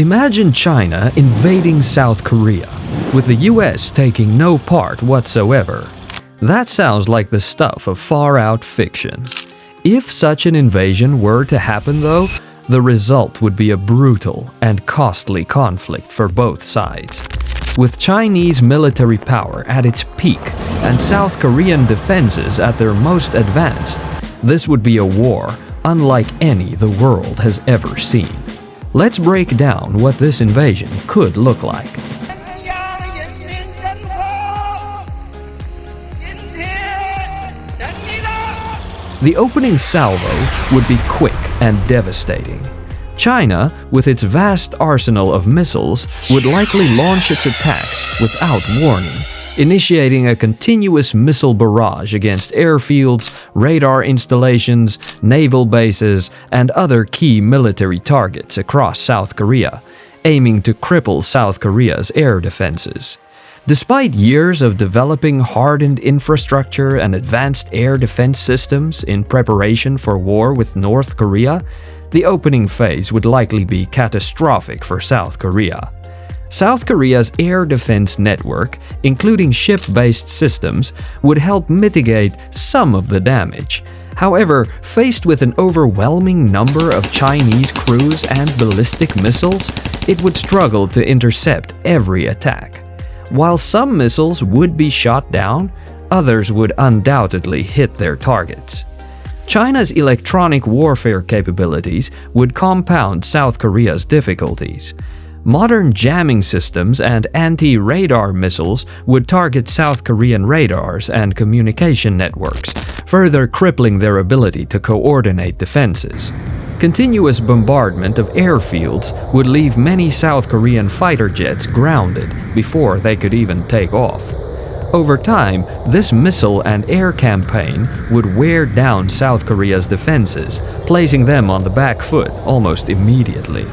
Imagine China invading South Korea, with the US taking no part whatsoever. That sounds like the stuff of far-out fiction. If such an invasion were to happen though, the result would be a brutal and costly conflict for both sides. With Chinese military power at its peak and South Korean defenses at their most advanced, this would be a war unlike any the world has ever seen. Let's break down what this invasion could look like. The opening salvo would be quick and devastating. China, with its vast arsenal of missiles, would likely launch its attacks without warning, initiating a continuous missile barrage against airfields, radar installations, naval bases, and other key military targets across South Korea, aiming to cripple South Korea's air defenses. Despite years of developing hardened infrastructure and advanced air defense systems in preparation for war with North Korea, the opening phase would likely be catastrophic for South Korea. South Korea's air defense network, including ship-based systems, would help mitigate some of the damage. However, faced with an overwhelming number of Chinese cruise and ballistic missiles, it would struggle to intercept every attack. While some missiles would be shot down, others would undoubtedly hit their targets. China's electronic warfare capabilities would compound South Korea's difficulties. Modern jamming systems and anti-radar missiles would target South Korean radars and communication networks, further crippling their ability to coordinate defenses. Continuous bombardment of airfields would leave many South Korean fighter jets grounded before they could even take off. Over time, this missile and air campaign would wear down South Korea's defenses, placing them on the back foot almost immediately.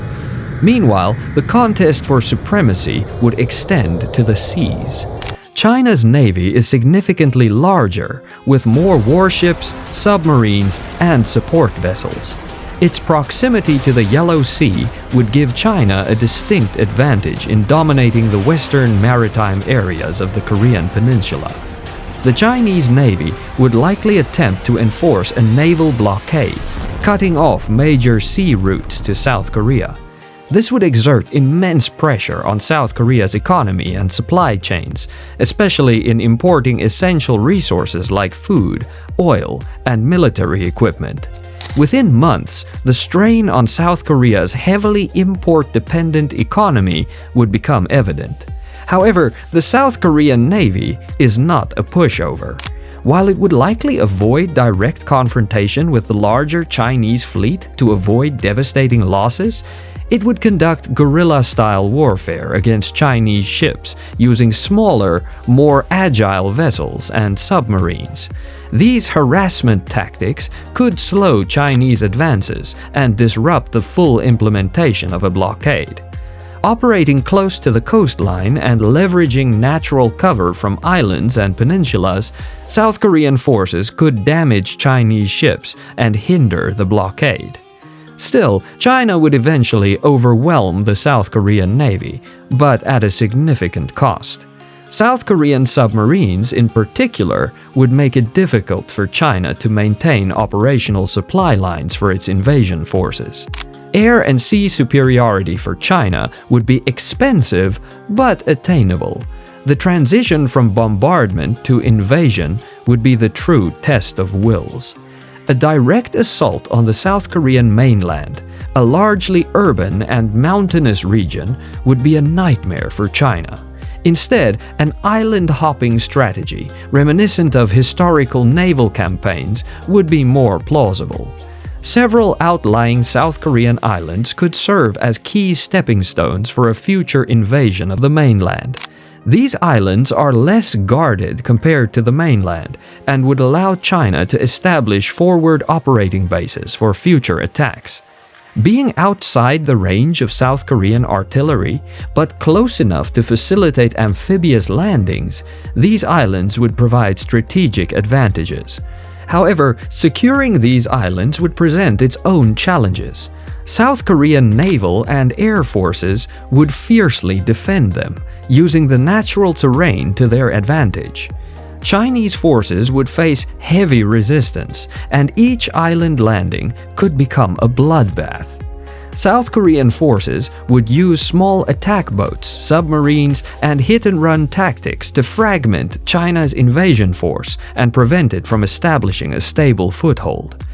Meanwhile, the contest for supremacy would extend to the seas. China's navy is significantly larger, with more warships, submarines, and support vessels. Its proximity to the Yellow Sea would give China a distinct advantage in dominating the western maritime areas of the Korean peninsula. The Chinese navy would likely attempt to enforce a naval blockade, cutting off major sea routes to South Korea. This would exert immense pressure on South Korea's economy and supply chains, especially in importing essential resources like food, oil, and military equipment. Within months, the strain on South Korea's heavily import-dependent economy would become evident. However, the South Korean Navy is not a pushover. While it would likely avoid direct confrontation with the larger Chinese fleet to avoid devastating losses, it would conduct guerrilla-style warfare against Chinese ships using smaller, more agile vessels and submarines. These harassment tactics could slow Chinese advances and disrupt the full implementation of a blockade. Operating close to the coastline and leveraging natural cover from islands and peninsulas, South Korean forces could damage Chinese ships and hinder the blockade. Still, China would eventually overwhelm the South Korean Navy, but at a significant cost. South Korean submarines, in particular, would make it difficult for China to maintain operational supply lines for its invasion forces. Air and sea superiority for China would be expensive but attainable. The transition from bombardment to invasion would be the true test of wills. A direct assault on the South Korean mainland, a largely urban and mountainous region, would be a nightmare for China. Instead, an island-hopping strategy, reminiscent of historical naval campaigns, would be more plausible. Several outlying South Korean islands could serve as key stepping stones for a future invasion of the mainland. These islands are less guarded compared to the mainland and would allow China to establish forward operating bases for future attacks. Being outside the range of South Korean artillery, but close enough to facilitate amphibious landings, these islands would provide strategic advantages. However, securing these islands would present its own challenges. South Korean naval and air forces would fiercely defend them, using the natural terrain to their advantage. Chinese forces would face heavy resistance, and each island landing could become a bloodbath. South Korean forces would use small attack boats, submarines, and hit-and-run tactics to fragment China's invasion force and prevent it from establishing a stable foothold.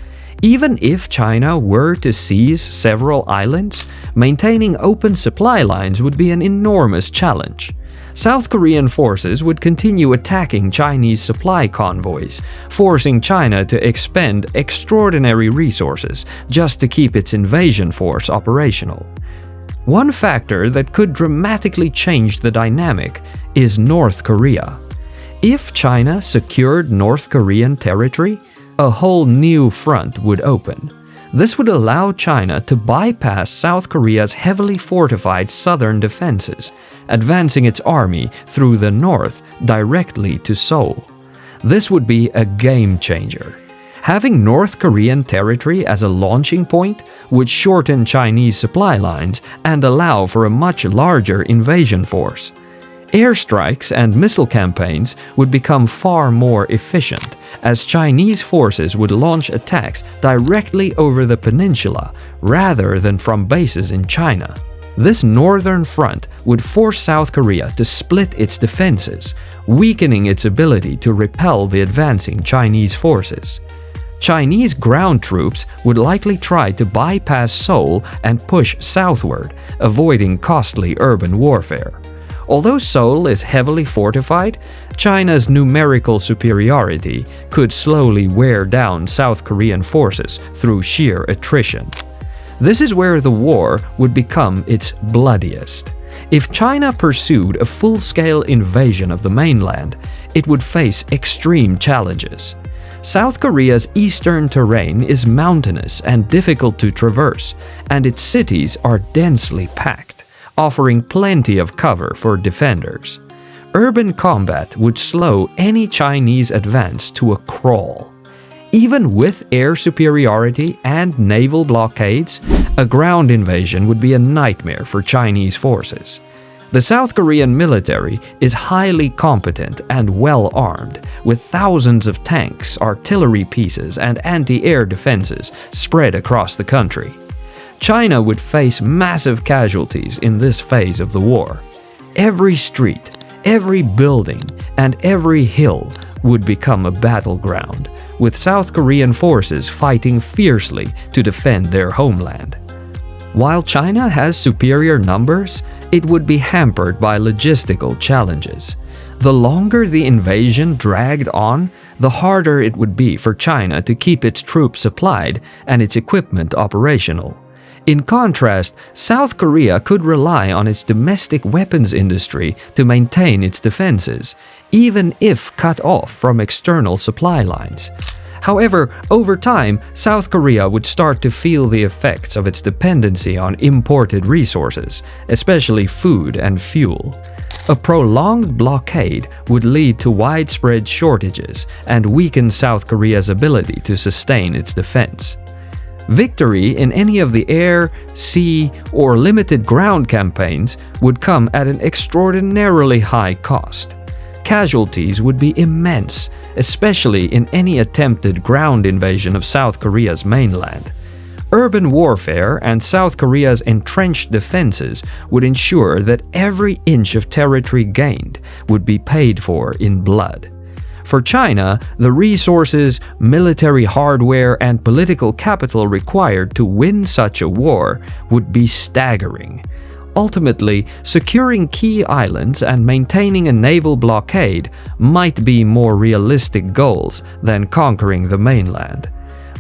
Even if China were to seize several islands, maintaining open supply lines would be an enormous challenge. South Korean forces would continue attacking Chinese supply convoys, forcing China to expend extraordinary resources just to keep its invasion force operational. One factor that could dramatically change the dynamic is North Korea. If China secured North Korean territory, a whole new front would open. This would allow China to bypass South Korea's heavily fortified southern defenses, advancing its army through the north directly to Seoul. This would be a game changer. Having North Korean territory as a launching point would shorten Chinese supply lines and allow for a much larger invasion force. Airstrikes and missile campaigns would become far more efficient, as Chinese forces would launch attacks directly over the peninsula rather than from bases in China. This northern front would force South Korea to split its defenses, weakening its ability to repel the advancing Chinese forces. Chinese ground troops would likely try to bypass Seoul and push southward, avoiding costly urban warfare. Although Seoul is heavily fortified, China's numerical superiority could slowly wear down South Korean forces through sheer attrition. This is where the war would become its bloodiest. If China pursued a full-scale invasion of the mainland, it would face extreme challenges. South Korea's eastern terrain is mountainous and difficult to traverse, and its cities are densely packed, offering plenty of cover for defenders. Urban combat would slow any Chinese advance to a crawl. Even with air superiority and naval blockades, a ground invasion would be a nightmare for Chinese forces. The South Korean military is highly competent and well-armed, with thousands of tanks, artillery pieces, and anti-air defenses spread across the country. China would face massive casualties in this phase of the war. Every street, every building, and every hill would become a battleground, with South Korean forces fighting fiercely to defend their homeland. While China has superior numbers, it would be hampered by logistical challenges. The longer the invasion dragged on, the harder it would be for China to keep its troops supplied and its equipment operational. In contrast, South Korea could rely on its domestic weapons industry to maintain its defenses, even if cut off from external supply lines. However, over time, South Korea would start to feel the effects of its dependency on imported resources, especially food and fuel. A prolonged blockade would lead to widespread shortages and weaken South Korea's ability to sustain its defense. Victory in any of the air, sea, or limited ground campaigns would come at an extraordinarily high cost. Casualties would be immense, especially in any attempted ground invasion of South Korea's mainland. Urban warfare and South Korea's entrenched defenses would ensure that every inch of territory gained would be paid for in blood. For China, the resources, military hardware, and political capital required to win such a war would be staggering. Ultimately, securing key islands and maintaining a naval blockade might be more realistic goals than conquering the mainland.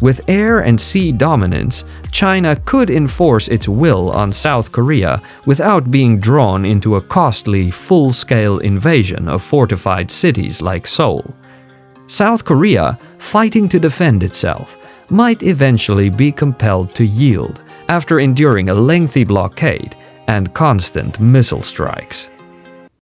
With air and sea dominance, China could enforce its will on South Korea without being drawn into a costly, full-scale invasion of fortified cities like Seoul. South Korea, fighting to defend itself, might eventually be compelled to yield after enduring a lengthy blockade and constant missile strikes.